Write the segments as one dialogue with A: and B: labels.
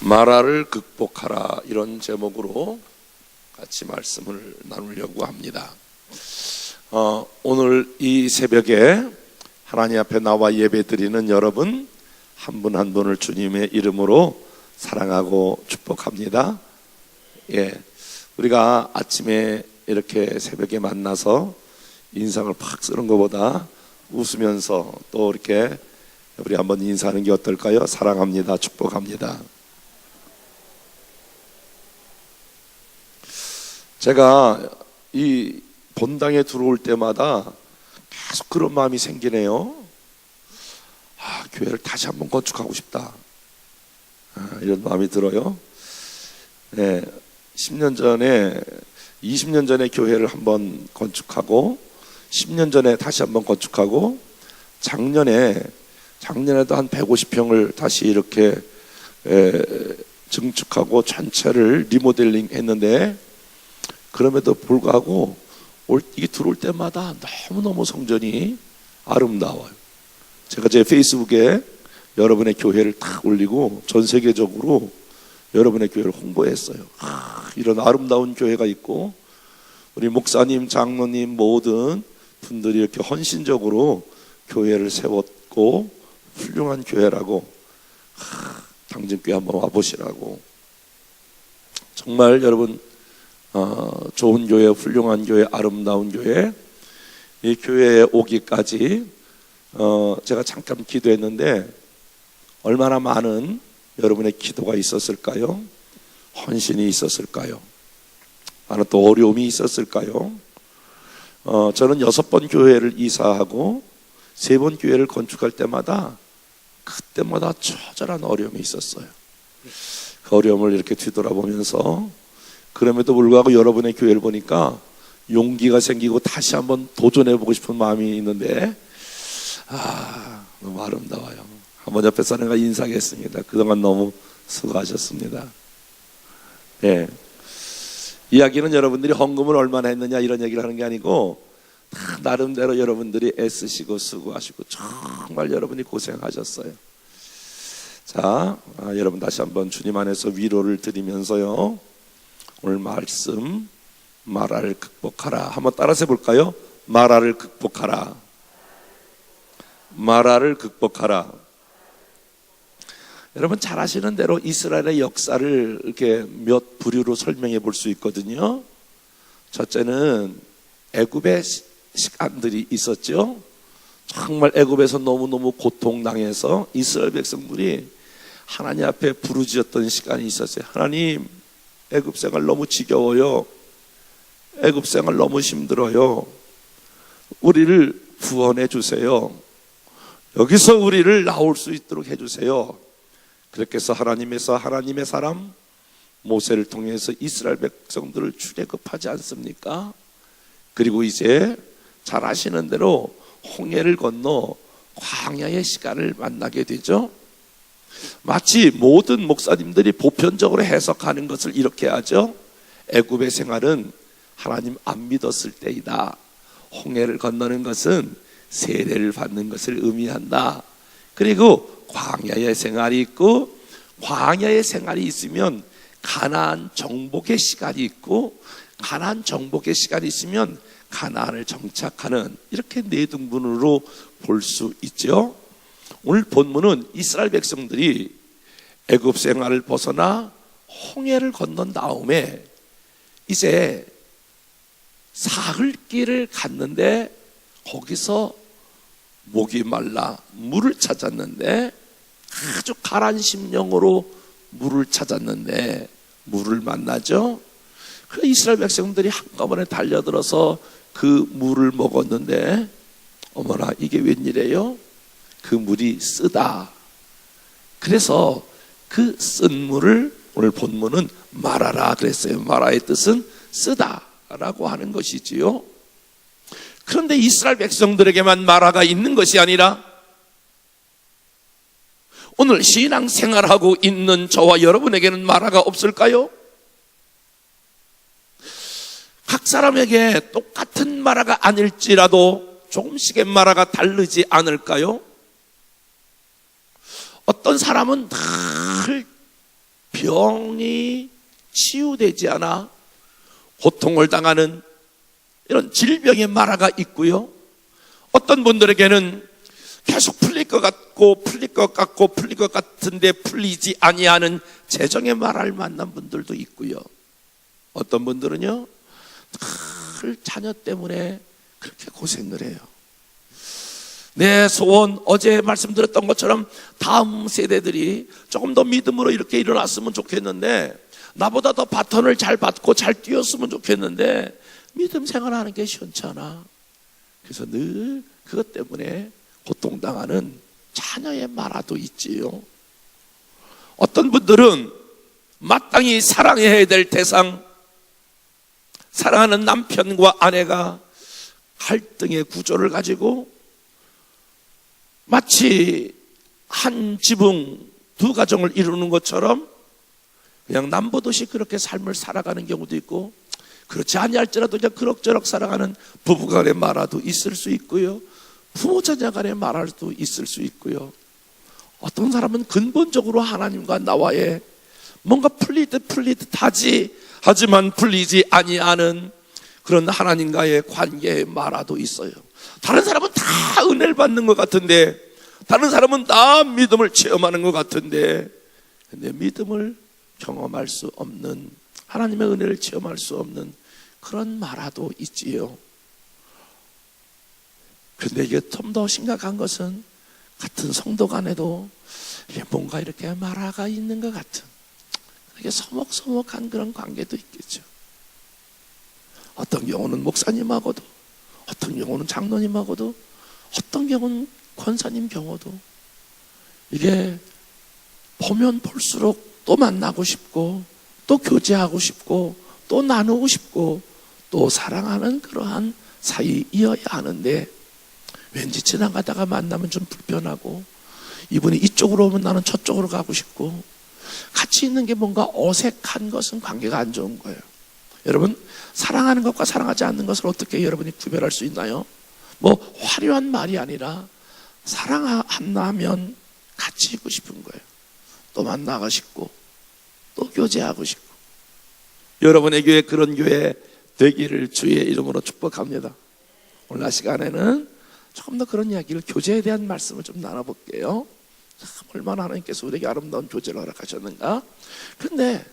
A: 마라를 극복하라, 이런 제목으로 같이 말씀을 나누려고 합니다. 오늘 이 새벽에 하나님 앞에 나와 예배 드리는 여러분 한 분 한 분을 주님의 이름으로 사랑하고 축복합니다. 우리가 아침에 이렇게 새벽에 만나서 인상을 팍 쓰는 것보다 웃으면서 또 이렇게 우리 한번 인사하는 게 어떨까요? 사랑합니다, 축복합니다. 제가 이 본당에 들어올 때마다 계속 그런 마음이 생기네요. 교회를 다시 한번 건축하고 싶다, 이런 마음이 들어요. 10년 전에 20년 전에 교회를 한번 건축하고 10년 전에 다시 한번 건축하고 작년에도 한 150평을 다시 이렇게 증축하고 전체를 리모델링 했는데, 그럼에도 불구하고 이게 들어올 때마다 너무너무 성전이 아름다워요. 제가 제 페이스북에 여러분의 교회를 딱 올리고 전 세계적으로 여러분의 교회를 홍보했어요. 이런 아름다운 교회가 있고 우리 목사님, 장로님 모든 분들이 이렇게 헌신적으로 교회를 세웠고 훌륭한 교회라고, 당진교회 한번 와보시라고. 정말 여러분 좋은 교회, 훌륭한 교회, 아름다운 교회, 이 교회에 오기까지 제가 잠깐 기도했는데 얼마나 많은 여러분의 기도가 있었을까요? 헌신이 있었을까요? 많은 또 어려움이 있었을까요? 저는 6번 교회를 이사하고 3번 교회를 건축할 때마다 그때마다 처절한 어려움이 있었어요. 그 어려움을 이렇게 뒤돌아보면서 그럼에도 불구하고 여러분의 교회를 보니까 용기가 생기고 다시 한번 도전해보고 싶은 마음이 있는데, 너무 아름다워요. 한번 옆에 사람과 인사하겠습니다. 그동안 너무 수고하셨습니다. 이야기는 여러분들이 헌금을 얼마나 했느냐 이런 얘기를 하는 게 아니고, 다 나름대로 여러분들이 애쓰시고 수고하시고 정말 여러분이 고생하셨어요. 자, 여러분 다시 한번 주님 안에서 위로를 드리면서요, 오늘 말씀 마라를 극복하라 한번 따라서 해볼까요? 마라를 극복하라, 마라를 극복하라. 여러분 잘 아시는 대로 이스라엘의 역사를 이렇게 몇 부류로 설명해 볼 수 있거든요. 첫째는 애굽의 시간들이 있었죠. 정말 애굽에서 너무너무 고통당해서 이스라엘 백성들이 하나님 앞에 부르짖었던 시간이 있었어요. 하나님, 애굽 생활 너무 지겨워요. 애굽 생활 너무 힘들어요. 우리를 구원해 주세요. 여기서 우리를 나올 수 있도록 해주세요. 그렇게 해서 하나님의 사람 모세를 통해서 이스라엘 백성들을 출애굽하지 않습니까? 그리고 이제 잘 아시는 대로 홍해를 건너 광야의 시간을 만나게 되죠. 마치 모든 목사님들이 보편적으로 해석하는 것을 이렇게 하죠. 애굽의 생활은 하나님 안 믿었을 때이다. 홍해를 건너는 것은 세례를 받는 것을 의미한다. 그리고 광야의 생활이 있고, 광야의 생활이 있으면 가나안 정복의 시간이 있고, 가나안 정복의 시간이 있으면 가나안을 정착하는, 이렇게 네 등분으로 볼 수 있죠. 오늘 본문은 이스라엘 백성들이 애굽 생활을 벗어나 홍해를 건넌 다음에 이제 사흘길을 갔는데 거기서 목이 말라 물을 찾았는데, 아주 가란 심령으로 물을 찾았는데 물을 만나죠. 그 이스라엘 백성들이 한꺼번에 달려들어서 그 물을 먹었는데, 어머나 이게 웬일이에요? 그 물이 쓰다. 그래서 그 쓴 물을 오늘 본문은 마라라 그랬어요. 마라의 뜻은 쓰다 라고 하는 것이지요. 그런데 이스라엘 백성들에게만 마라가 있는 것이 아니라 오늘 신앙생활하고 있는 저와 여러분에게는 마라가 없을까요? 각 사람에게 똑같은 마라가 아닐지라도 조금씩의 마라가 다르지 않을까요? 어떤 사람은 늘 병이 치유되지 않아 고통을 당하는 이런 질병의 마라가 있고요. 어떤 분들에게는 계속 풀릴 것 같고 풀릴 것 같고 풀릴 것 같은데 풀리지 아니하는 재정의 마라를 만난 분들도 있고요. 어떤 분들은요, 늘 자녀 때문에 그렇게 고생을 해요. 내 소원, 어제 말씀드렸던 것처럼 다음 세대들이 조금 더 믿음으로 이렇게 일어났으면 좋겠는데, 나보다 더 바톤을 잘 받고 잘 뛰었으면 좋겠는데 믿음 생활하는 게 시원치 않아. 그래서 늘 그것 때문에 고통당하는 자녀의 마라도 있지요. 어떤 분들은 마땅히 사랑해야 될 대상, 사랑하는 남편과 아내가 갈등의 구조를 가지고 마치 한 지붕 두 가정을 이루는 것처럼 그냥 남보듯이 그렇게 삶을 살아가는 경우도 있고, 그렇지 아니할지라도 그냥 그럭저럭 살아가는 부부간의 마라도 있을 수 있고요, 부모 자녀 간의 마라도 있을 수 있고요. 어떤 사람은 근본적으로 하나님과 나와의 뭔가 풀리듯 하지, 하지만 풀리지 아니하는 그런 하나님과의 관계의 마라도 있어요. 다른 사람은 다 은혜를 받는 것 같은데, 다른 사람은 다 믿음을 체험하는 것 같은데, 근데 믿음을 경험할 수 없는, 하나님의 은혜를 체험할 수 없는 그런 마라도 있지요. 근데 이게 좀 더 심각한 것은 같은 성도 간에도 뭔가 이렇게 마라가 있는 것 같은, 이게 서먹서먹한 그런 관계도 있겠죠. 어떤 경우는 목사님하고도, 어떤 경우는 장로님하고도, 어떤 경우는 권사님 경우도, 이게 보면 볼수록 또 만나고 싶고, 또 교제하고 싶고, 또 나누고 싶고, 또 사랑하는 그러한 사이이어야 하는데, 왠지 지나가다가 만나면 좀 불편하고, 이분이 이쪽으로 오면 나는 저쪽으로 가고 싶고, 같이 있는 게 뭔가 어색한 것은 관계가 안 좋은 거예요. 여러분, 사랑하는 것과 사랑하지 않는 것을 어떻게 여러분이 구별할 수 있나요? 뭐 화려한 말이 아니라 사랑한다면 같이 있고 싶은 거예요. 또 만나고 싶고, 또 교제하고 싶고. 여러분의 교회 그런 교회 되기를 주의 이름으로 축복합니다. 오늘 시간에는 조금 더 그런 이야기를, 교제에 대한 말씀을 좀 나눠볼게요. 얼마나 하나님께서 우리에게 아름다운 교제를 허락하셨는가. 그런데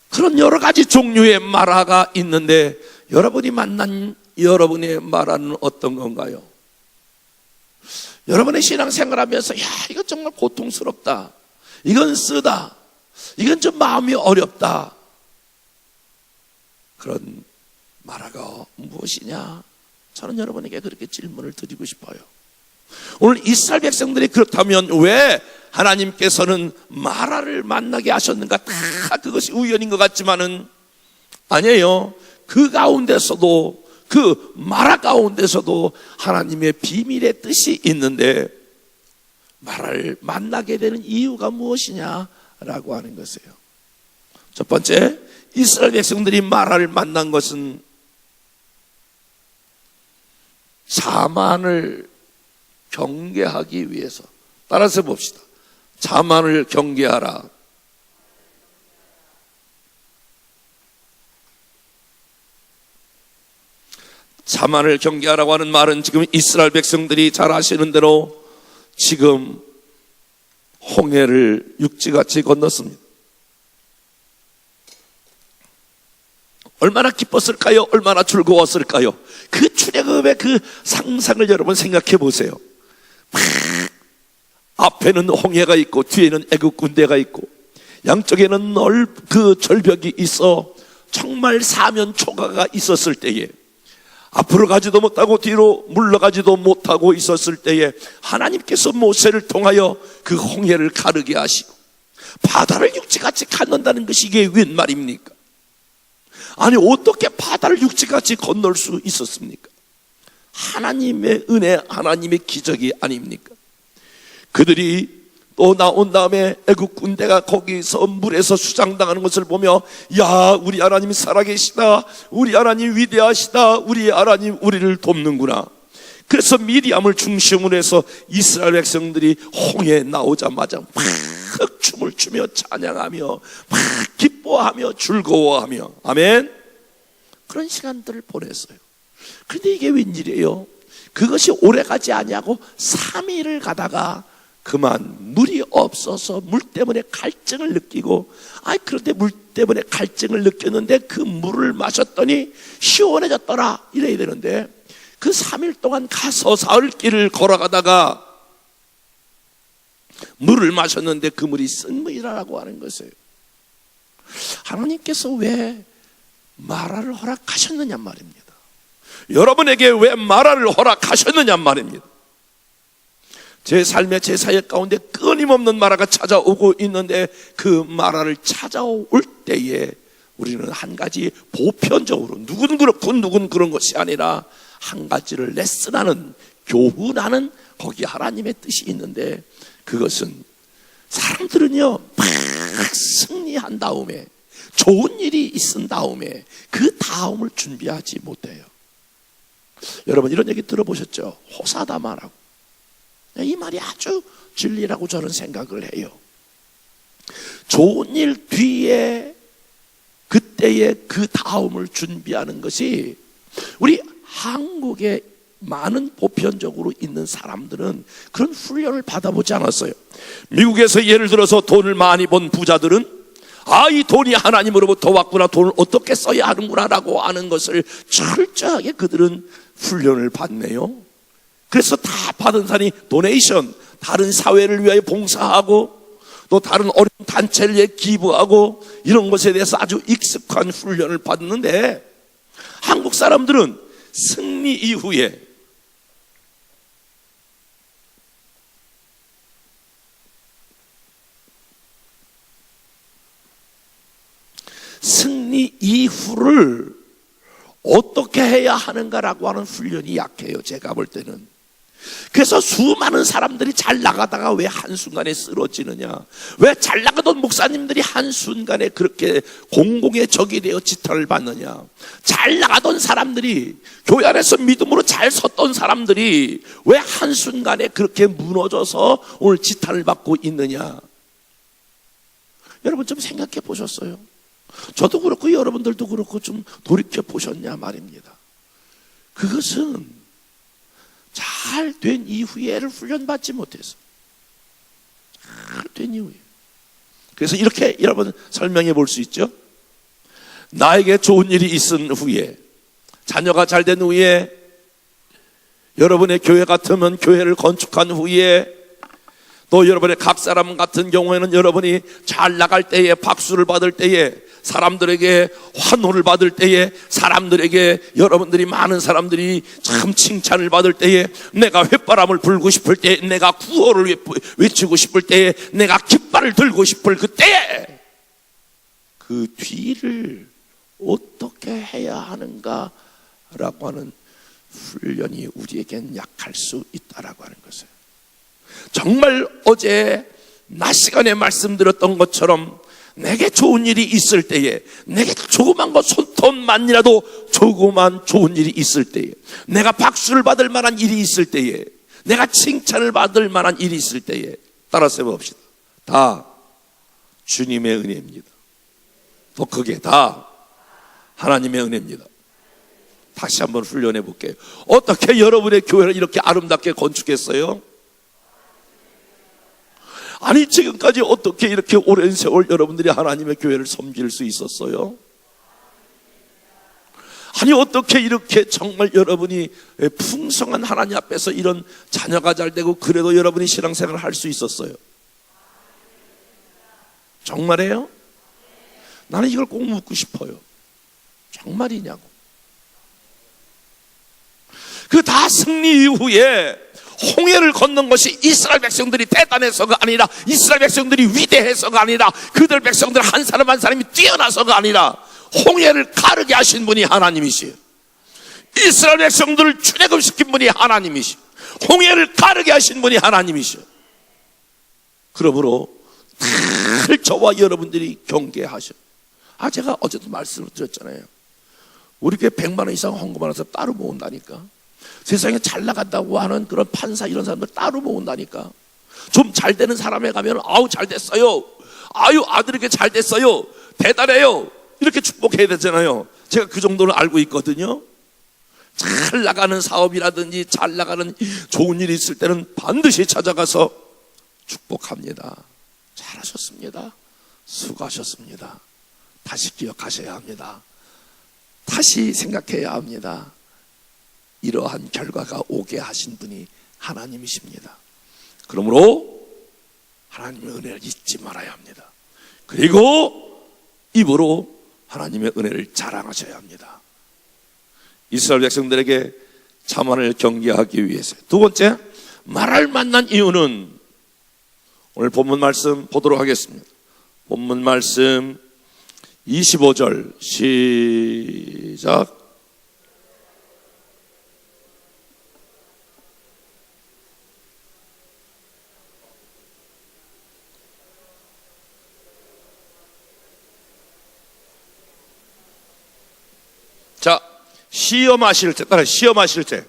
A: 그런 여러 가지 종류의 마라가 있는데, 여러분이 만난 여러분의 마라는 어떤 건가요? 여러분의 신앙생활하면서 야, 이건 정말 고통스럽다, 이건 쓰다, 이건 좀 마음이 어렵다, 그런 마라가 무엇이냐? 저는 여러분에게 그렇게 질문을 드리고 싶어요. 오늘 이스라엘 백성들이 그렇다면 왜 하나님께서는 마라를 만나게 하셨는가? 다 그것이 우연인 것 같지만은 아니에요. 그 가운데서도, 그 마라 가운데서도 하나님의 비밀의 뜻이 있는데, 마라를 만나게 되는 이유가 무엇이냐라고 하는 것이에요. 첫 번째, 이스라엘 백성들이 마라를 만난 것은 자만을 경계하기 위해서. 따라서 봅시다. 자만을 경계하라. 자만을 경계하라고 하는 말은 지금 이스라엘 백성들이 잘 아시는 대로 지금 홍해를 육지같이 건넜습니다. 얼마나 기뻤을까요? 얼마나 즐거웠을까요? 그 출애굽의 그 상상을 여러분 생각해 보세요. 앞에는 홍해가 있고 뒤에는 애굽 군대가 있고 양쪽에는 그 절벽이 있어 정말 사면초가가 있었을 때에, 앞으로 가지도 못하고 뒤로 물러가지도 못하고 있었을 때에 하나님께서 모세를 통하여 그 홍해를 가르게 하시고 바다를 육지같이 건넌다는 것이 이게 웬 말입니까? 아니, 어떻게 바다를 육지같이 건널 수 있었습니까? 하나님의 은혜, 하나님의 기적이 아닙니까? 그들이 또 나온 다음에 애굽 군대가 거기서 물에서 수장당하는 것을 보며, 야, 우리 하나님이 살아계시다, 우리 하나님 위대하시다, 우리 하나님 우리를 돕는구나. 그래서 미리암을 중심으로 해서 이스라엘 백성들이 홍해에 나오자마자 막 번뜩 춤을 추며 찬양하며 막 기뻐하며 즐거워하며, 아멘. 그런 시간들을 보냈어요. 그런데 이게 웬일이에요? 그것이 오래가지 아니하고 3일을 가다가 그만 물이 없어서 물 때문에 갈증을 느끼고, 그런데 물 때문에 갈증을 느꼈는데 그 물을 마셨더니 시원해졌더라 이래야 되는데, 그 3일 동안 가서 사흘길을 걸어가다가 물을 마셨는데 그 물이 쓴 물이라고 하는 것이에요. 하나님께서 왜 마라를 허락하셨느냐 말입니다. 여러분에게 왜 마라를 허락하셨느냐 말입니다. 제 삶의 제 사역 가운데 끊임없는 마라가 찾아오고 있는데, 그 마라를 찾아올 때에 우리는 한 가지 보편적으로 누군 그렇고 누군 그런 것이 아니라 한 가지를 레슨하는, 교훈하는, 거기 하나님의 뜻이 있는데, 그것은 사람들은요 막 승리한 다음에 좋은 일이 있은 다음에 그 다음을 준비하지 못해요. 여러분 이런 얘기 들어보셨죠? 호사다마라고. 이 말이 아주 진리라고 저는 생각을 해요. 좋은 일 뒤에 그때의 그 다음을 준비하는 것이, 우리 한국에 많은 보편적으로 있는 사람들은 그런 훈련을 받아보지 않았어요. 미국에서 예를 들어서 돈을 많이 번 부자들은 이 돈이 하나님으로부터 왔구나, 돈을 어떻게 써야 하는구나 라고 하는 것을 철저하게 그들은 훈련을 받네요. 그래서 다 받은 사람이 도네이션, 다른 사회를 위하여 봉사하고 또 다른 어려운 단체를 위해 기부하고, 이런 것에 대해서 아주 익숙한 훈련을 받는데, 한국 사람들은 승리 이후에 승리 이후를 어떻게 해야 하는가라고 하는 훈련이 약해요, 제가 볼 때는. 그래서 수많은 사람들이 잘 나가다가 왜 한순간에 쓰러지느냐, 왜 잘 나가던 목사님들이 한순간에 그렇게 공공의 적이 되어 지탄을 받느냐, 잘 나가던 사람들이, 교회 안에서 믿음으로 잘 섰던 사람들이 왜 한순간에 그렇게 무너져서 오늘 지탄을 받고 있느냐. 여러분 좀 생각해 보셨어요? 저도 그렇고 여러분들도 그렇고 좀 돌이켜 보셨냐 말입니다. 그것은 잘 된 이후에를 훈련받지 못해서, 잘 된 이후에. 그래서 이렇게 여러분 설명해 볼 수 있죠. 나에게 좋은 일이 있은 후에, 자녀가 잘 된 후에, 여러분의 교회 같으면 교회를 건축한 후에, 또 여러분의 각 사람 같은 경우에는 여러분이 잘 나갈 때에, 박수를 받을 때에, 사람들에게 환호를 받을 때에, 사람들에게, 여러분들이 많은 사람들이 참 칭찬을 받을 때에, 내가 휘바람을 불고 싶을 때, 내가 구호를 외치고 싶을 때에, 내가 깃발을 들고 싶을 그때에, 그 뒤를 어떻게 해야 하는가라고 하는 훈련이 우리에겐 약할 수 있다라고 하는 것을, 정말 어제 낮 시간에 말씀드렸던 것처럼 내게 좋은 일이 있을 때에, 내게 조그만 것 손톱만이라도 조그만 좋은 일이 있을 때에, 내가 박수를 받을 만한 일이 있을 때에, 내가 칭찬을 받을 만한 일이 있을 때에, 따라서 해봅시다. 다 주님의 은혜입니다. 더 크게, 다 하나님의 은혜입니다. 다시 한번 훈련해 볼게요. 어떻게 여러분의 교회를 이렇게 아름답게 건축했어요? 아니 지금까지 어떻게 이렇게 오랜 세월 여러분들이 하나님의 교회를 섬길 수 있었어요? 아니 어떻게 이렇게 정말 여러분이 풍성한 하나님 앞에서 이런 자녀가 잘 되고, 그래도 여러분이 신앙생활을 할 수 있었어요? 정말이에요? 나는 이걸 꼭 묻고 싶어요. 정말이냐고. 그 다 승리 이후에 홍해를 건넌 것이 이스라엘 백성들이 대단해서가 아니라, 이스라엘 백성들이 위대해서가 아니라, 그들 백성들 한 사람 한 사람이 뛰어나서가 아니라, 홍해를 가르게 하신 분이 하나님이시요, 이스라엘 백성들을 출애굽시킨 분이 하나님이시요, 홍해를 가르게 하신 분이 하나님이시요. 그러므로 늘 저와 여러분들이 경계하셔. 제가 어제도 말씀을 드렸잖아요. 우리 교회 100만 원 이상 헌금하는 사람 따로 모은다니까. 세상에 잘 나간다고 하는 그런 판사 이런 사람들 따로 모은다니까. 좀 잘 되는 사람에 가면 아우 잘 됐어요, 아유 아들에게 잘 됐어요, 대단해요, 이렇게 축복해야 되잖아요. 제가 그 정도는 알고 있거든요. 잘 나가는 사업이라든지 잘 나가는 좋은 일이 있을 때는 반드시 찾아가서 축복합니다. 잘하셨습니다, 수고하셨습니다, 다시 기억하셔야 합니다, 다시 생각해야 합니다. 이러한 결과가 오게 하신 분이 하나님이십니다. 그러므로 하나님의 은혜를 잊지 말아야 합니다. 그리고 입으로 하나님의 은혜를 자랑하셔야 합니다. 이스라엘 백성들에게 자만을 경계하기 위해서. 두 번째, 말을 만난 이유는 오늘 본문 말씀 보도록 하겠습니다. 본문 말씀 25절 시작. 자, 시험하실 때, 따라 시험하실 때.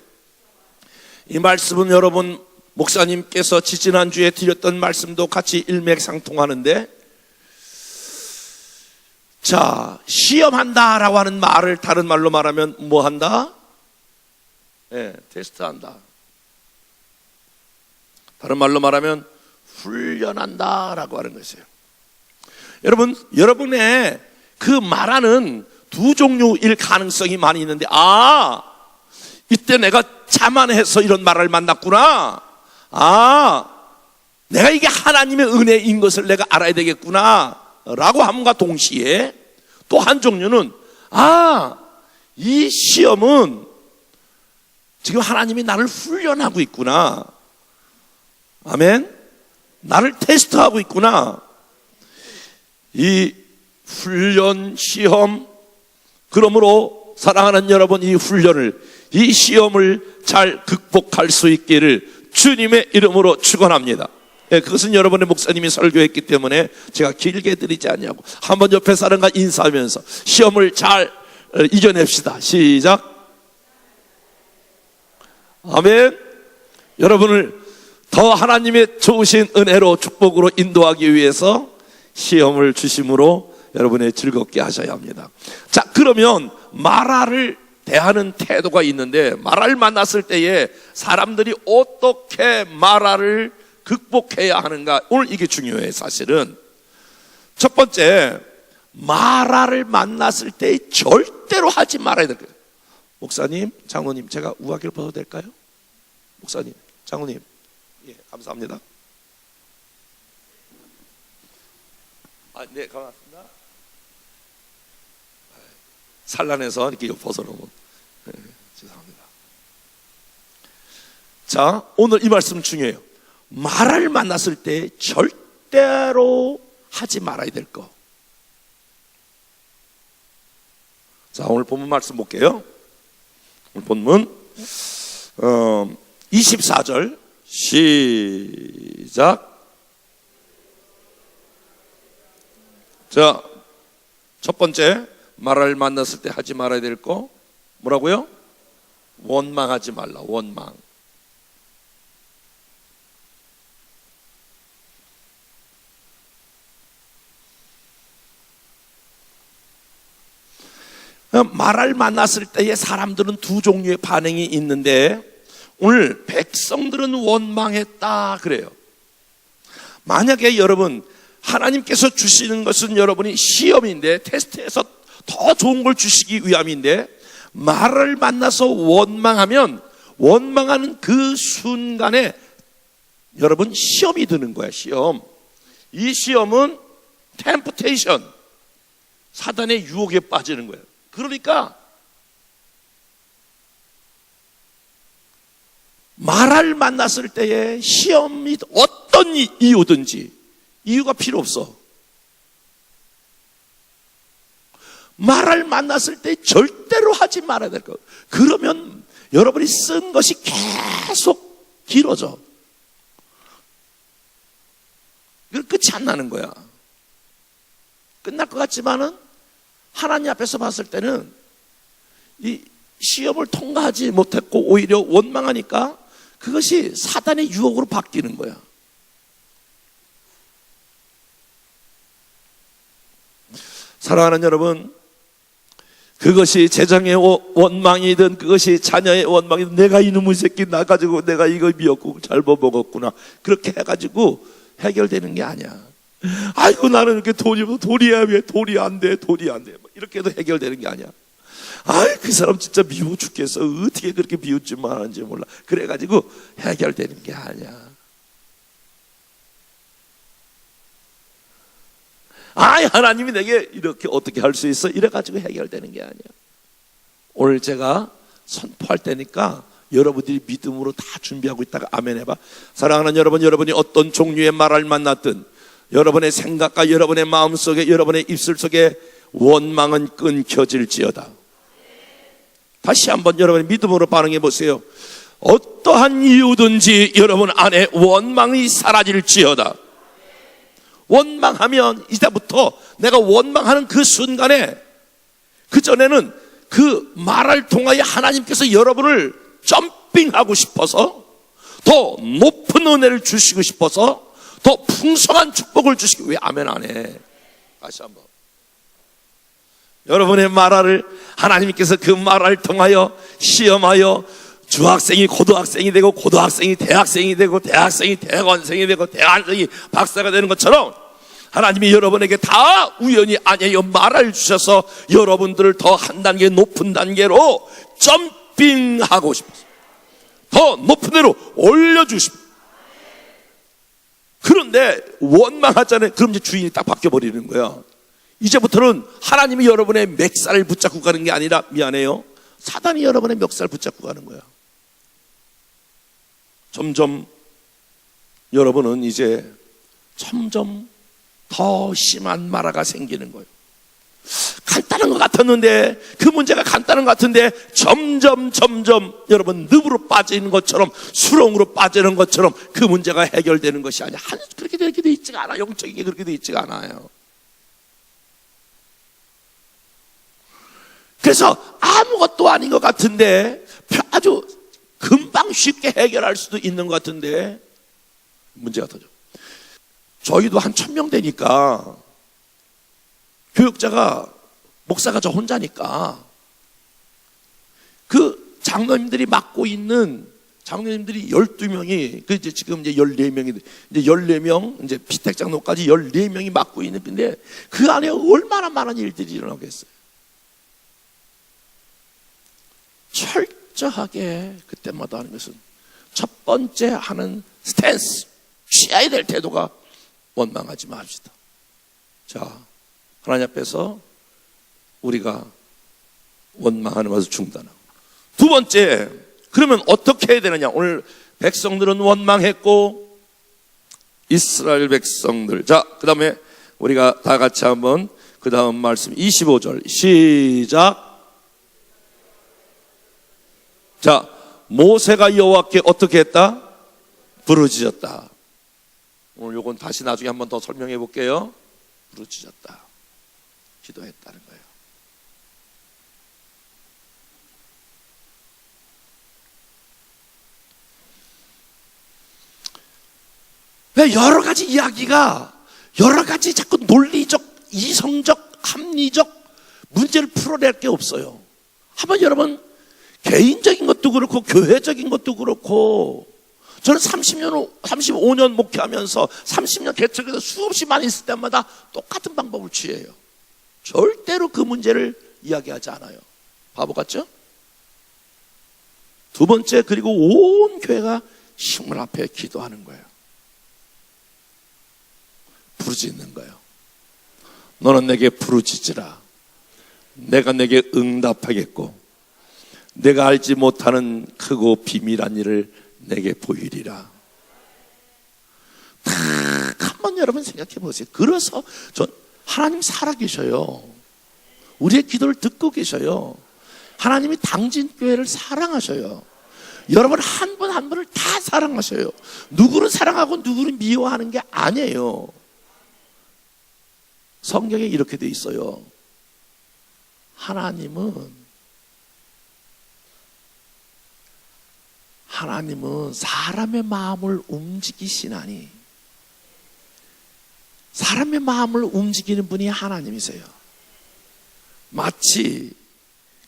A: 이 말씀은 여러분 목사님께서 지지난주에 드렸던 말씀도 같이 일맥상통하는데, 자, 시험한다라고 하는 말을 다른 말로 말하면 뭐 한다? 테스트한다. 다른 말로 말하면 훈련한다라고 하는 것이에요. 여러분, 여러분의 그 말하는 두 종류일 가능성이 많이 있는데, 이때 내가 자만해서 이런 말을 만났구나, 내가 이게 하나님의 은혜인 것을 내가 알아야 되겠구나 라고 함과 동시에 또 한 종류는 이 시험은 지금 하나님이 나를 훈련하고 있구나, 아멘, 나를 테스트하고 있구나. 이 훈련, 시험, 그러므로 사랑하는 여러분, 이 훈련을, 이 시험을 잘 극복할 수 있기를 주님의 이름으로 축원합니다. 그것은 여러분의 목사님이 설교했기 때문에 제가 길게 드리지 않냐고. 한번 옆에 사람과 인사하면서 시험을 잘 이겨냅시다. 시작. 아멘. 여러분을 더 하나님의 좋으신 은혜로 축복으로 인도하기 위해서 시험을 주심으로 여러분의 즐겁게 하셔야 합니다. 자, 그러면 마라를 대하는 태도가 있는데, 마라를 만났을 때에 사람들이 어떻게 마라를 극복해야 하는가, 오늘 이게 중요해요. 사실은 첫 번째, 마라를 만났을 때 절대로 하지 말아야 될 거예요. 목사님, 장로님, 제가 우아기를 벗어도 될까요? 목사님, 장로님, 예, 감사합니다. 네, 고맙습니다. 산란해서 이렇게 벗어놓으면 죄송합니다. 자, 오늘 이 말씀 중요해요. 말을 만났을 때 절대로 하지 말아야 될 거. 자, 오늘 본문 말씀 볼게요. 오늘 본문 24절 시작. 자, 첫 번째, 말을 만났을 때 하지 말아야 될 거 뭐라고요? 원망하지 말라. 원망. 말을 만났을 때에 사람들은 두 종류의 반응이 있는데, 오늘 백성들은 원망했다 그래요. 만약에 여러분, 하나님께서 주시는 것은 여러분이 시험인데, 테스트에서 더 좋은 걸 주시기 위함인데, 말을 만나서 원망하면 원망하는 그 순간에 여러분 시험이 드는 거야. 시험. 이 시험은 템프테이션, 사단의 유혹에 빠지는 거예요. 그러니까 말을 만났을 때에 시험이 어떤 이유든지 이유가 필요 없어. 말을 만났을 때 절대로 하지 말아야 될 거. 그러면 여러분이 쓴 것이 계속 길어져. 끝이 안 나는 거야. 끝날 것 같지만은 하나님 앞에서 봤을 때는 이 시험을 통과하지 못했고 오히려 원망하니까 그것이 사단의 유혹으로 바뀌는 거야. 사랑하는 여러분, 그것이 재정의 원망이든 그것이 자녀의 원망이든 내가 이놈의 새끼 나가지고 내가 이거 미역국 잘못 먹었구나 그렇게 해가지고 해결되는 게 아니야. 아이고 나는 이렇게 돈이야 왜 돈이 안 돼 이렇게 해도 해결되는 게 아니야. 아이 그 사람 진짜 미워 죽겠어 어떻게 그렇게 미웃짓만 하는지 몰라 그래가지고 해결되는 게 아니야. 아이 하나님이 내게 이렇게 어떻게 할 수 있어 이래가지고 해결되는 게 아니야. 오늘 제가 선포할 때니까 여러분들이 믿음으로 다 준비하고 있다가 아멘 해봐. 사랑하는 여러분, 여러분이 어떤 종류의 말을 만났든 여러분의 생각과 여러분의 마음속에 여러분의 입술 속에 원망은 끊겨질지어다. 다시 한번 여러분의 믿음으로 반응해 보세요. 어떠한 이유든지 여러분 안에 원망이 사라질지어다. 원망하면 이제부터 내가 원망하는 그 순간에 그전에는 그 말을 통하여 하나님께서 여러분을 점핑하고 싶어서 더 높은 은혜를 주시고 싶어서 더 풍성한 축복을 주시고 왜 아멘 안 해? 다시 한번 여러분의 말을 하나님께서 그 말을 통하여 시험하여 중학생이 고등학생이 되고 고등학생이 대학생이 되고 대학생이 대학원생이 되고 대학생이 박사가 되는 것처럼 하나님이 여러분에게 다 우연히 아니에요 말을 주셔서 여러분들을 더 한 단계 높은 단계로 점핑하고 싶어서 더 높은 데로 올려주십니다. 그런데 원망하잖아요. 그럼 이제 주인이 딱 바뀌어버리는 거야. 이제부터는 하나님이 여러분의 멱살을 붙잡고 가는 게 아니라 미안해요 사단이 여러분의 멱살을 붙잡고 가는 거야. 점점 여러분은 이제 점점 더 심한 마라가 생기는 거예요. 간단한 것 같았는데 그 문제가 간단한 것 같은데 점점 여러분 늪으로 빠지는 것처럼 수렁으로 빠지는 것처럼 그 문제가 해결되는 것이 아니야. 그렇게 돼 있지가 않아. 영적인 게 그렇게 돼 있지가 않아요. 그래서 아무것도 아닌 것 같은데 아주 금방 쉽게 해결할 수도 있는 것 같은데 문제가 터져. 저희도 한 1000명 되니까 교육자가 목사가 저 혼자니까 그 장로님들이 맡고 있는 장로님들이 12명이 그 이제 지금 이제 14명이 이제 14명 이제 피택 장로까지 14명이 맡고 있는 빈데 그 안에 얼마나 많은 일들이 일어나겠어요. 철저하게 그때마다 하는 것은 첫 번째 하는 스탠스 취해야 될 태도가 원망하지 맙시다. 자, 하나님 앞에서 우리가 원망하는 것을 중단하고 두 번째 그러면 어떻게 해야 되느냐. 오늘 백성들은 원망했고 이스라엘 백성들 자 그 다음에 우리가 다 같이 한번 그 다음 말씀 25절 시작. 자 모세가 여호와께 어떻게 했다? 부르짖었다. 오늘 요건 다시 나중에 한번 더 설명해 볼게요. 부르짖었다. 기도했다는 거예요. 왜 여러 가지 이야기가 여러 가지 자꾸 논리적, 이성적, 합리적 문제를 풀어낼 게 없어요. 한번 여러분 개인적인 것도 그렇고 교회적인 것도 그렇고 저는 35년 목회하면서 30년 개척에서 수없이 많이 있을 때마다 똑같은 방법을 취해요. 절대로 그 문제를 이야기하지 않아요. 바보 같죠? 두 번째 그리고 온 교회가 식물 앞에 기도하는 거예요. 부르짖는 거예요. 너는 내게 부르짖으라. 내가 내게 응답하겠고 내가 알지 못하는 크고 비밀한 일을 내게 보이리라. 딱 한번 여러분 생각해 보세요. 그래서 전 하나님 살아계셔요. 우리의 기도를 듣고 계셔요. 하나님이 당진교회를 사랑하셔요. 여러분 한 분 한 분을 다 사랑하셔요. 누구를 사랑하고 누구를 미워하는 게 아니에요. 성경에 이렇게 돼 있어요. 하나님은 사람의 마음을 움직이시나니 사람의 마음을 움직이는 분이 하나님이세요. 마치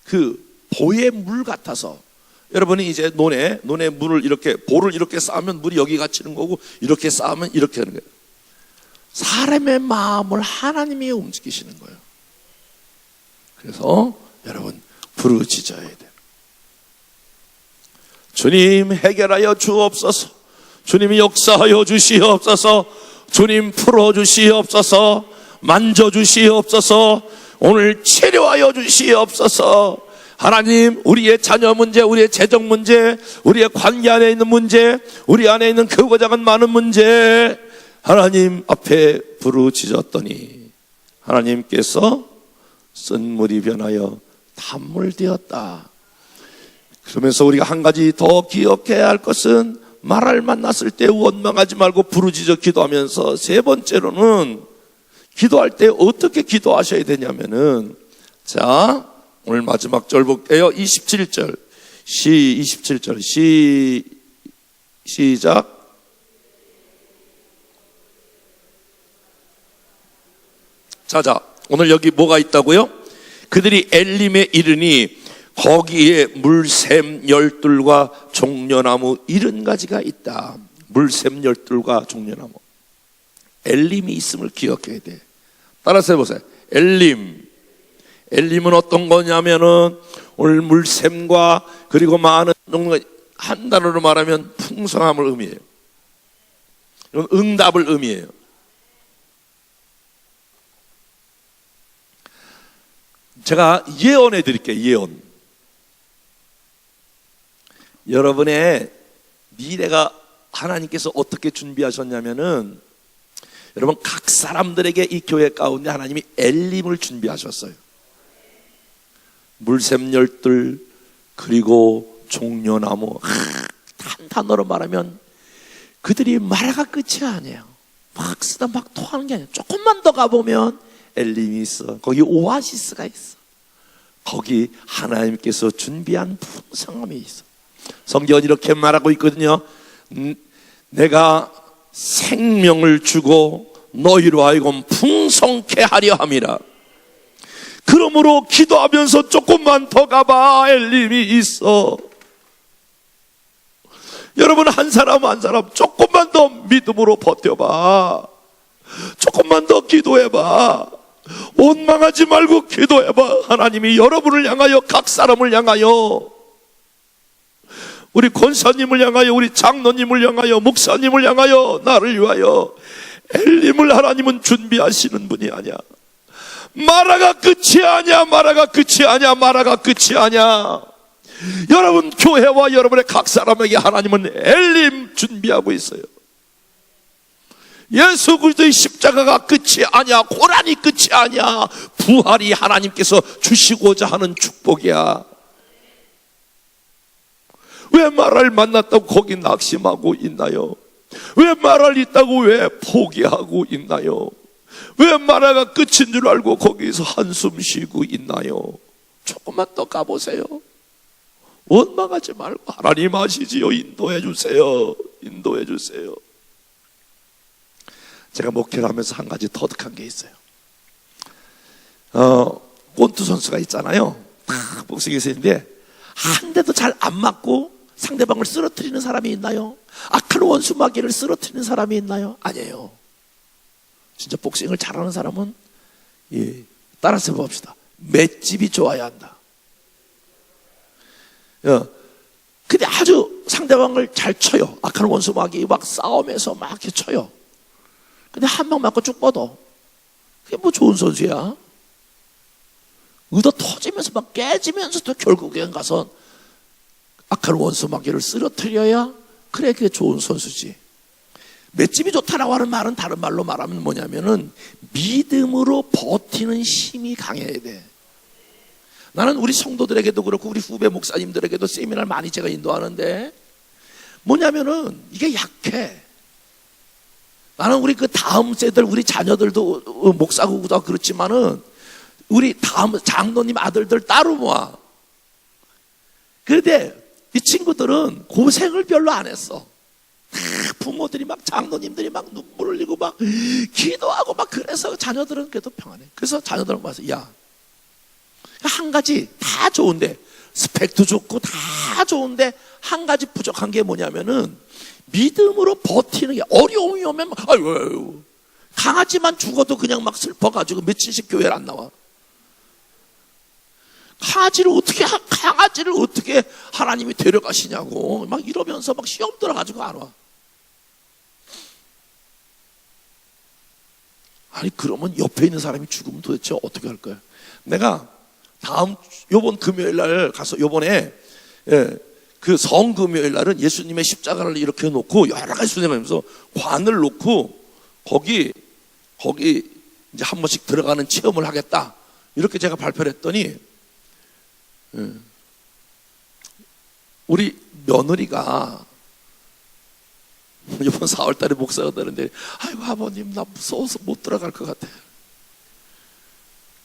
A: 그 보의 물 같아서, 여러분이 이제 논에 물을 이렇게, 볼을 이렇게 쌓으면 물이 여기 갇히는 거고, 이렇게 쌓으면 이렇게 하는 거예요. 사람의 마음을 하나님이 움직이시는 거예요. 그래서 여러분 부르짖어야 돼요. 주님 해결하여 주옵소서. 주님이 역사하여 주시옵소서. 주님 풀어주시옵소서. 만져주시옵소서. 오늘 치료하여 주시옵소서. 하나님, 우리의 자녀 문제, 우리의 재정 문제, 우리의 관계 안에 있는 문제, 우리 안에 있는 크고 작은 많은 문제, 하나님 앞에 부르짖었더니 하나님께서 쓴물이 변하여 단물 되었다. 그러면서 우리가 한 가지 더 기억해야 할 것은, 말을 만났을 때 원망하지 말고 부르짖어 기도하면서, 세 번째로는 기도할 때 어떻게 기도하셔야 되냐면은, 자, 오늘 마지막 절 볼게요. 27절. 27절. 시작. 자, 오늘 여기 뭐가 있다고요? 그들이 엘림에 이르니 거기에 물샘 12과 종려나무 70가지가 있다. 물샘 12과 종려나무. 엘림이 있음을 기억해야 돼. 따라서 해보세요. 엘림은 어떤 거냐면은, 오늘 물샘과 그리고 많은 종류가, 한 단어로 말하면 풍성함을 의미해요. 이건 응답을 의미해요. 제가 예언해 드릴게요. 예언. 여러분의 미래가 하나님께서 어떻게 준비하셨냐면은, 여러분 각 사람들에게 이 교회 가운데 하나님이 엘림을 준비하셨어요. 물샘 12, 그리고 종려나무. 한 단어로 말하면 그들이 말아가 끝이 아니에요. 막 쓰다 막 토하는 게 아니에요. 조금만 더 가보면 엘림이 있어. 거기 오아시스가 있어. 거기 하나님께서 준비한 풍성함이 있어. 성경은 이렇게 말하고 있거든요. 내가 생명을 주고 너희로 하여금 풍성케 하려 함이라. 그러므로 기도하면서 조금만 더 가봐. 엘림이 있어. 여러분 한 사람 한 사람 조금만 더 믿음으로 버텨봐. 조금만 더 기도해봐. 원망하지 말고 기도해봐. 하나님이 여러분을 향하여, 각 사람을 향하여, 우리 권사님을 향하여, 우리 장로님을 향하여, 목사님을 향하여, 나를 위하여 엘림을 하나님은 준비하시는 분이 아니야. 마라가 끝이 아니야. 마라가 끝이 아니야. 마라가 끝이 아니야. 여러분 교회와 여러분의 각 사람에게 하나님은 엘림 준비하고 있어요. 예수 그리스도의 십자가가 끝이 아니야. 고난이 끝이 아니야. 부활이 하나님께서 주시고자 하는 축복이야. 왜 마라를 만났다고 거기 낙심하고 있나요? 왜 마라를 있다고 왜 포기하고 있나요? 왜 마라가 끝인 줄 알고 거기서 한숨 쉬고 있나요? 조금만 더 가보세요. 원망하지 말고 하나님 아시지요? 인도해 주세요. 인도해 주세요. 제가 목회를 하면서 한 가지 터득한 게 있어요. 권투 선수가 있잖아요. 복싱에서 있는데 한 대도 잘 안 맞고 상대방을 쓰러뜨리는 사람이 있나요? 악한 원수마귀를 쓰러뜨리는 사람이 있나요? 아니에요. 진짜 복싱을 잘하는 사람은, 따라서 해봅시다. 맷집이 좋아야 한다. 근데 아주 상대방을 잘 쳐요. 악한 원수마귀 막 싸움에서 막 이렇게 쳐요. 근데 한 명 맞고 쭉 뻗어. 그게 뭐 좋은 선수야? 의도 터지면서 막 깨지면서도 결국엔 가서 악한 원수마귀를 쓰러뜨려야, 그래 그게 좋은 선수지. 맷집이 좋다라고 하는 말은 다른 말로 말하면 뭐냐면은 믿음으로 버티는 힘이 강해야 돼. 나는 우리 성도들에게도 그렇고 우리 후배 목사님들에게도 세미나를 많이 제가 인도하는데 뭐냐면은 이게 약해. 나는 우리 그 다음 세대들, 우리 자녀들도 목사고도 그렇지만은 우리 다음 장로님 아들들 따로 모아. 그런데 이 친구들은 고생을 별로 안 했어. 부모들이 막, 장로님들이 막 눈물 흘리고 막 기도하고 막, 그래서 자녀들은 그래도 평안해. 그래서 자녀들은 와서, 야, 한 가지 다 좋은데, 스펙도 좋고 다 좋은데 한 가지 부족한 게 뭐냐면은 믿음으로 버티는 게, 어려움이 오면 아유, 강아지만 죽어도 그냥 막 슬퍼가지고 며칠씩 교회를 안 나와. 강아지를 어떻게 하나님이 데려가시냐고 막 이러면서 막 시험 들어가지고 안 와. 아니, 그러면 옆에 있는 사람이 죽으면 도대체 어떻게 할 거야? 내가 요번 금요일 날 가서, 요번에 그 성금요일 날은 예수님의 십자가를 이렇게 놓고 여러 가지 순회하면서 관을 놓고 거기 이제 한 번씩 들어가는 체험을 하겠다, 이렇게 제가 발표를 했더니 우리 며느리가 이번 4월 달에 목사가 되는데, 아이고 아버님 나 무서워서 못 들어갈 것 같아요.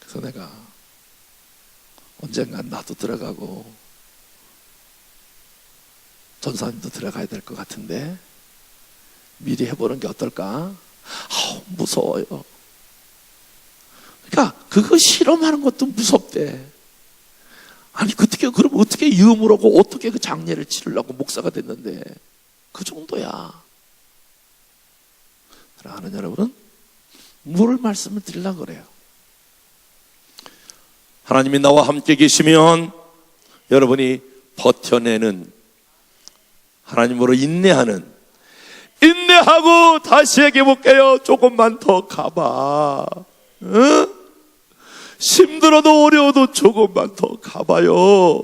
A: 그래서 내가 언젠간 나도 들어가고 전사님도 들어가야 될 것 같은데 미리 해보는 게 어떨까? 무서워요. 그러니까 그거 실험하는 것도 무섭대. 아니, 그럼 어떻게 유물하고 어떻게 그 장례를 치르려고 목사가 됐는데, 그 정도야. 사랑하는 여러분, 뭘 말씀을 드리려고 그래요? 하나님이 나와 함께 계시면 여러분이 버텨내는, 하나님으로 인내하고 다시 얘기해 볼게요. 조금만 더 가봐. 힘들어도 어려워도 조금만 더 가봐요.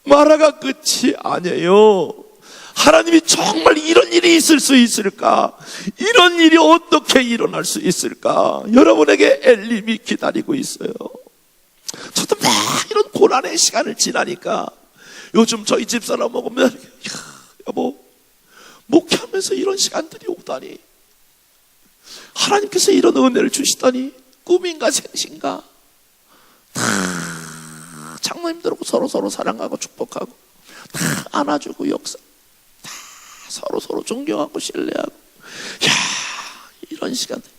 A: 마라가 끝이 아니에요. 하나님이 정말 이런 일이 있을 수 있을까? 이런 일이 어떻게 일어날 수 있을까? 여러분에게 엘림이 기다리고 있어요. 저도 막 이런 고난의 시간을 지나니까 요즘 저희 집사람 먹으면, 여보, 목회하면서 이런 시간들이 오다니, 하나님께서 이런 은혜를 주시다니, 꿈인가 생신가? 다 장로님들하고 서로 사랑하고 축복하고 다 안아주고 역사, 다 서로 존경하고 신뢰하고, 이런 시간들,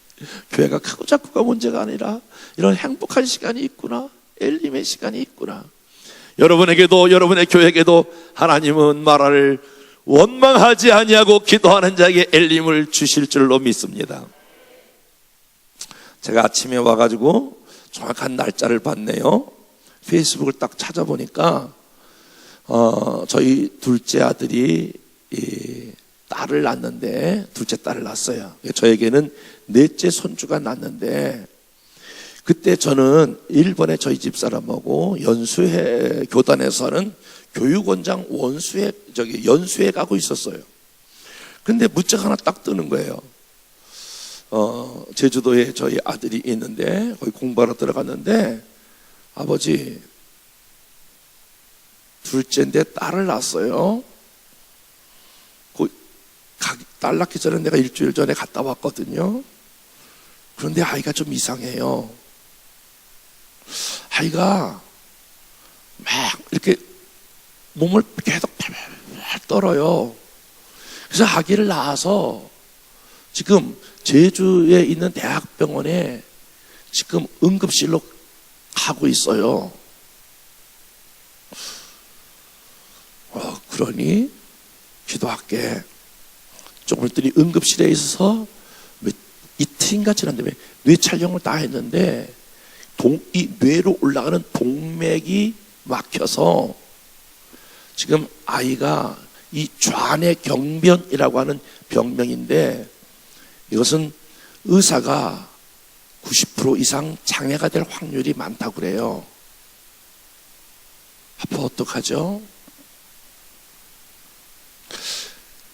A: 교회가 크고 작고가 문제가 아니라 이런 행복한 시간이 있구나, 엘림의 시간이 있구나. 여러분에게도, 여러분의 교회에게도 하나님은 마라를 원망하지 아니하고 기도하는 자에게 엘림을 주실 줄로 믿습니다. 제가 아침에 와가지고 정확한 날짜를 봤네요. 페이스북을 딱 찾아보니까 저희 둘째 아들이 딸을 낳았는데, 둘째 딸을 낳았어요. 저에게는 넷째 손주가 낳았는데, 그때 저는 일본에 저희 집사람하고 연수회 교단에서는 교육원장 연수회 가고 있었어요. 근데 문자가 하나 딱 뜨는 거예요. 제주도에 저희 아들이 있는데 거기 공부하러 들어갔는데, 아버지, 둘째인데 딸을 낳았어요. 딸 낳기 전에 내가 일주일 전에 갔다 왔거든요. 그런데 아이가 좀 이상해요. 아이가 막 이렇게 몸을 계속 떨어요. 그래서 아기를 낳아서 지금 제주에 있는 대학병원에 지금 응급실로 가고 있어요. 그러니 기도할게. 조금 있더니 응급실에 있어서 이틀인가 지났는데 뇌 촬영을 다 했는데 이 뇌로 올라가는 동맥이 막혀서 지금 아이가 이 좌뇌경변이라고 하는 병명인데, 이것은 의사가 90% 이상 장애가 될 확률이 많다고 그래요. 아빠 어떡하죠?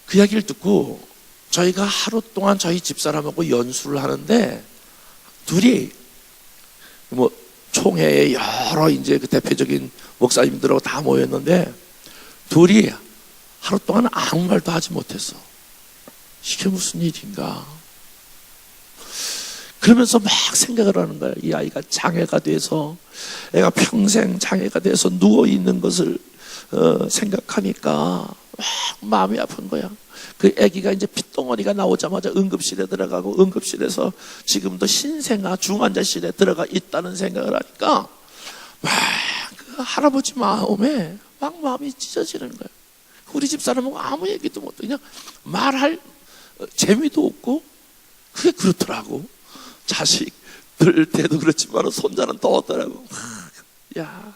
A: 그 이야기를 듣고 저희가 하루 동안 저희 집사람하고 연수를 하는데, 둘이 총회에 여러 이제 그 대표적인 목사님들하고 다 모였는데, 둘이 하루 동안 아무 말도 하지 못했어. 이게 무슨 일인가? 그러면서 막 생각을 하는 거야. 이 아이가 장애가 돼서, 애가 평생 장애가 돼서 누워있는 것을 생각하니까 막 마음이 아픈 거야. 그 아기가 이제 핏덩어리가 나오자마자 응급실에 들어가고, 응급실에서 지금도 신생아 중환자실에 들어가 있다는 생각을 하니까 그 할아버지 마음에 막 마음이 찢어지는 거예요. 우리 집사람하고 아무 얘기도 못해. 그냥 말할 재미도 없고 그게 그렇더라고. 자식들 때도 그렇지만 손자는 더 하더라고. 야,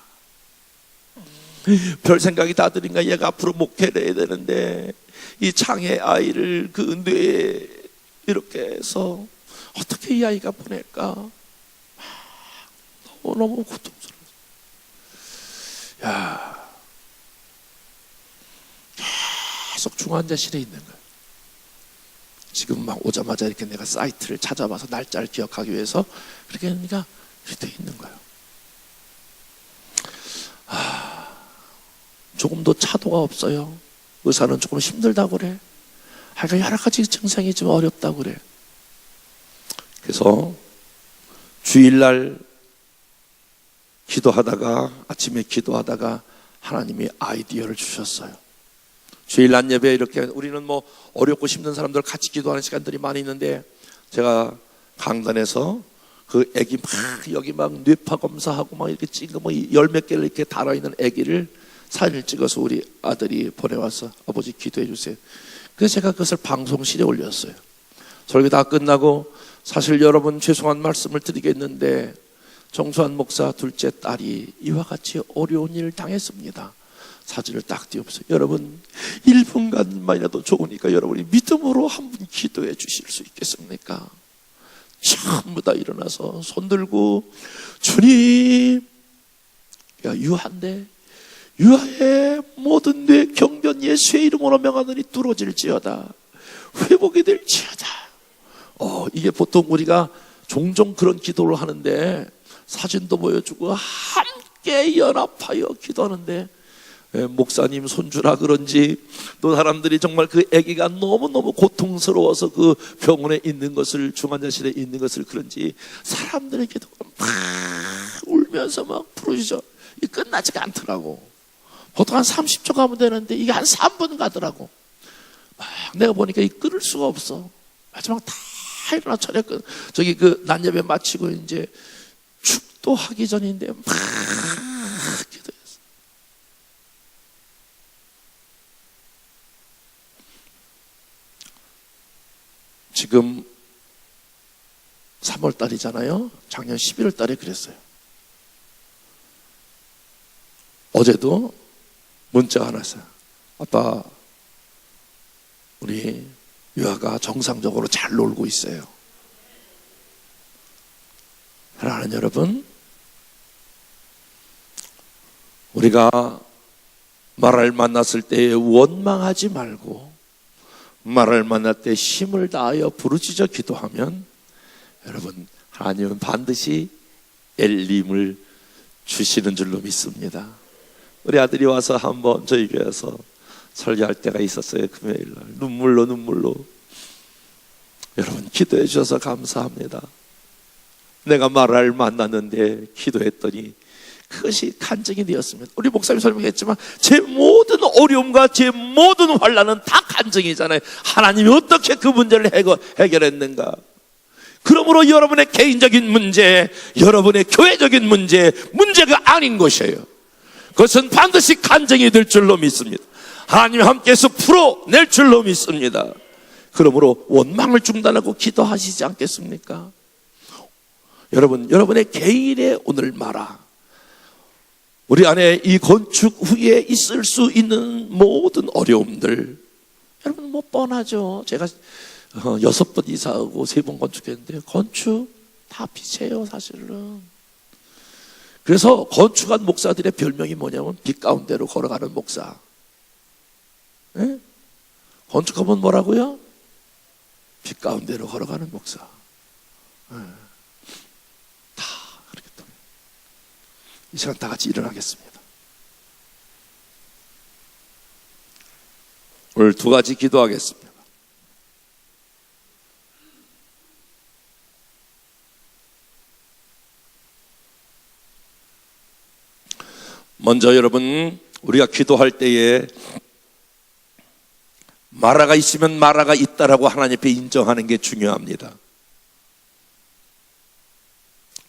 A: 별 생각이 다 드니까 얘가 앞으로 목회를 해야 되는데 이 장애 아이를 그 뇌에 이렇게 해서 어떻게 이 아이가 보낼까. 너무 고통스러워. 야, 계속 중환자실에 있는 거야. 지금 막 오자마자 이렇게 내가 사이트를 찾아봐서 날짜를 기억하기 위해서 그렇게 하니까 이렇게 돼 있는 거예요. 조금도 차도가 없어요. 의사는 조금 힘들다고 그래. 하여간 여러 가지 증상이 좀 어렵다고 그래. 그래서 주일날 기도하다가 아침에 기도하다가 하나님이 아이디어를 주셨어요. 주일 낮 예배 이렇게 우리는 뭐 어렵고 힘든 사람들 같이 기도하는 시간들이 많이 있는데 제가 강단에서 그 애기 막 여기 막 뇌파 검사하고 막 이렇게 찍어 뭐 열 몇 개를 이렇게 달아있는 애기를 사진을 찍어서 우리 아들이 보내와서 아버지 기도해 주세요. 그래서 제가 그것을 방송실에 올렸어요. 설교 다 끝나고 사실 여러분 죄송한 말씀을 드리겠는데 정수환 목사 둘째 딸이 이와 같이 어려운 일을 당했습니다. 사진을 딱 띄워보세요. 여러분 1분간만이라도 좋으니까 여러분이 믿음으로 한 분 기도해 주실 수 있겠습니까? 전부 다 일어나서 손 들고 주님, 야 유한데 유아의 모든 뇌 경변 예수의 이름으로 명하느니 뚫어질지어다 회복이 될지어다. 이게 보통 우리가 종종 그런 기도를 하는데 사진도 보여주고 함께 연합하여 기도하는데 목사님 손주라 그런지 또 사람들이 정말 그 아기가 너무너무 고통스러워서 그 병원에 있는 것을 중환자실에 있는 것을 그런지 사람들에게도 막 울면서 막 부르짖어. 이게 끝나지가 않더라고. 보통 한 30초 가면 되는데 이게 한 3분 가더라고. 막 내가 보니까 이 끊을 수가 없어. 마지막 다 일어나 차례 저기 그 낮예배 마치고 이제 축도하기 전인데 막 기도했어. 지금 3월 달이잖아요. 작년 11월 달에 그랬어요. 어제도 문자가 하나 왔어요. 아빠, 우리 유아가 정상적으로 잘 놀고 있어요. 사랑하는 여러분, 우리가 말을 만났을 때 원망하지 말고 말을 만날 때 힘을 다하여 부르짖어 기도하면 여러분 하나님은 반드시 엘림을 주시는 줄로 믿습니다. 우리 아들이 와서 한번 저희 교회에서 설교할 때가 있었어요. 금요일날 눈물로 여러분 기도해 주셔서 감사합니다. 내가 말을 만났는데 기도했더니 그것이 간증이 되었습니다. 우리 목사님 설명했지만 제 모든 어려움과 제 모든 환난은 다 간증이잖아요. 하나님이 어떻게 그 문제를 해결했는가. 그러므로 여러분의 개인적인 문제, 여러분의 교회적인 문제가 아닌 것이에요. 그것은 반드시 간증이 될 줄로 믿습니다. 하나님이 함께해서 풀어낼 줄로 믿습니다. 그러므로 원망을 중단하고 기도하시지 않겠습니까? 여러분, 여러분의 개인의 오늘 마라, 우리 안에 이 건축 후에 있을 수 있는 모든 어려움들, 여러분 뭐 뻔하죠. 제가 6번 이사하고 3번 건축했는데 건축 다 빛이에요 사실은. 그래서 건축한 목사들의 별명이 뭐냐면 빛 가운데로 걸어가는 목사. 네? 건축하면 뭐라고요? 빛 가운데로 걸어가는 목사. 네. 다 그렇게 또. 이 시간 다 같이 일어나겠습니다. 오늘 2가지 기도하겠습니다. 먼저 여러분, 우리가 기도할 때에 마라가 있으면 마라가 있다라고 하나님 앞에 인정하는 게 중요합니다.